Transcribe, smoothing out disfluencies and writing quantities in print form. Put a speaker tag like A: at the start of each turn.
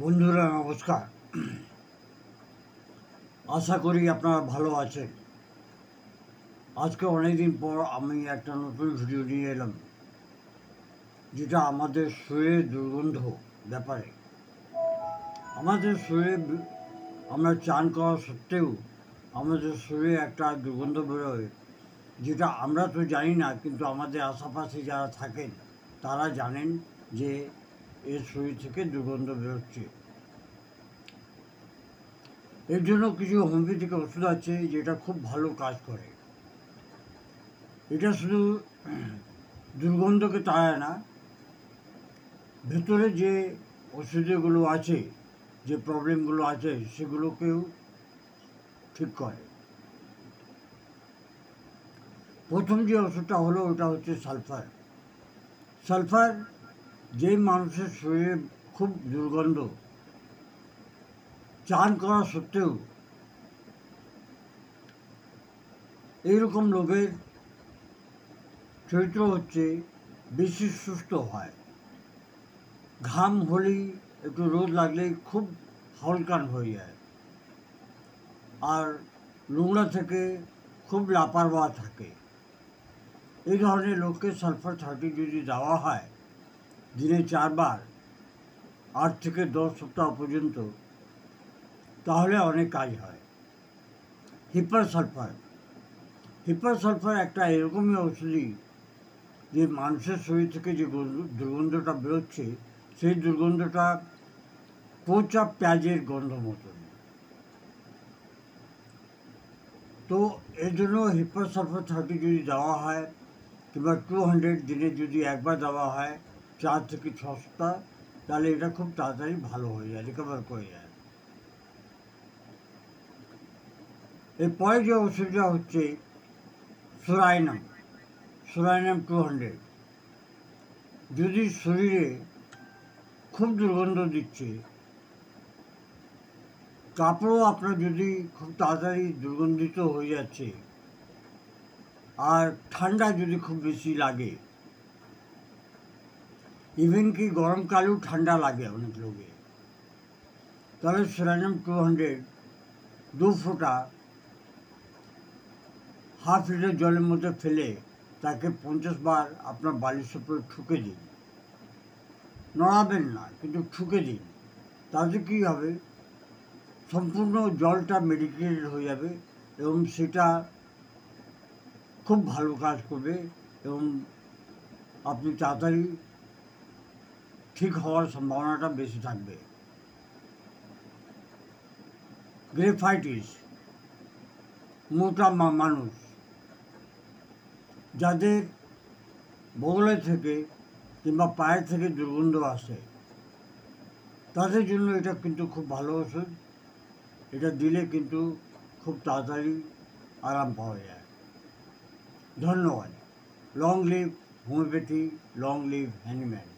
A: বন্ধুরা নমস্কার। আশা করি আপনারা ভালো আছেন। আজকে অনেকদিন পর আমি একটা নতুন ভিডিও নিয়ে এলাম, যেটা আমাদের শরীরের দুর্গন্ধ ব্যাপারে। আমাদের শরীরে আমরা চান করা সত্ত্বেও আমাদের শরীরে একটা দুর্গন্ধ বেরোয়, যেটা আমরা তো জানি না, কিন্তু আমাদের আশেপাশে যারা থাকেন তারা জানেন যে এর শরীর থেকে দুর্গন্ধ বেরোচ্ছে। এর জন্য কিছু হোমিওপ্যাথিক ওষুধ আছে যেটা খুব ভালো কাজ করে। এটা শুধু দুর্গন্ধকে তাড়ায় না, ভেতরে যে অসুবিধাগুলো আছে, যে প্রবলেমগুলো আছে সেগুলোকেও ঠিক করে। প্রথম যে ওষুধটা হলো ওটা হচ্ছে সালফার। সালফার যেই মানুষের শরীরে খুব দুর্গন্ধ, চান করা সত্ত্বেও এইরকম লোকের চরিত্র হচ্ছে বেশি সুস্থ হয়। ঘাম হলেই, একটু রোদ লাগলেই খুব হলকান হয়ে যায়, আর নোংরা থেকে খুব লাপারওয়া থাকে। এই ধরনের লোককে সালফার 30 যদি দেওয়া হয় দিনে 4 বার, 8 থেকে 10 সপ্তাহ পর্যন্ত, তাহলে অনেক কাজ হয়। হিপার সালফার একটা এরকমই ঔষধি যে মানুষের শরীর থেকে যে দুর্গন্ধটা বেরোচ্ছে, সেই দুর্গন্ধটা পচা পেঁয়াজের গন্ধ মতন। তো এর জন্য হিপার সালফার 30 যদি দেওয়া হয়, কিংবা 200 দিনে যদি একবার দেওয়া হয় 4 থেকে 6 সপ্তাহ, তাহলে এটা খুব তাড়াতাড়ি ভালো হয়ে যায়, রিকভার করে যায়। এরপরে যে ওষুধটা হচ্ছে সোরাইনাম 200। যদি শরীরে খুব দুর্গন্ধ দিচ্ছে, কাপড়ও আপনার যদি খুব তাড়াতাড়ি দুর্গন্ধিত হয়ে যাচ্ছে, আর ঠান্ডা যদি খুব বেশি লাগে, ইভেন কি গরমকালেও ঠান্ডা লাগে অনেক লোকে, তাহলে সোরাইনাম 200 2 ফোঁটা হাফ লিটার জলের মধ্যে ফেলে তাকে 50 বার আপনার বালিশের উপরে ঠুকে দিন। নড়াবেন না, কিন্তু ঠুকে দিন। তাতে কী হবে, সম্পূর্ণ জলটা মেডিকেটেড হয়ে যাবে এবং সেটা খুব ভালো কাজ করবে এবং আপনি তাড়াতাড়ি ঠিক হওয়ার সম্ভাবনাটা বেশি থাকবে। গ্রেফাইটিস, মোটা মানুষ যাদের বগলে থেকে কিংবা পায়ের থেকে দুর্গন্ধ আসে, তাদের জন্য এটা কিন্তু খুব ভালো ওষুধ। এটা দিলে কিন্তু খুব তাড়াতাড়ি আরাম পাওয়া যায়। ধন্যবাদ। Long live homeopathy, long live Hahnemann.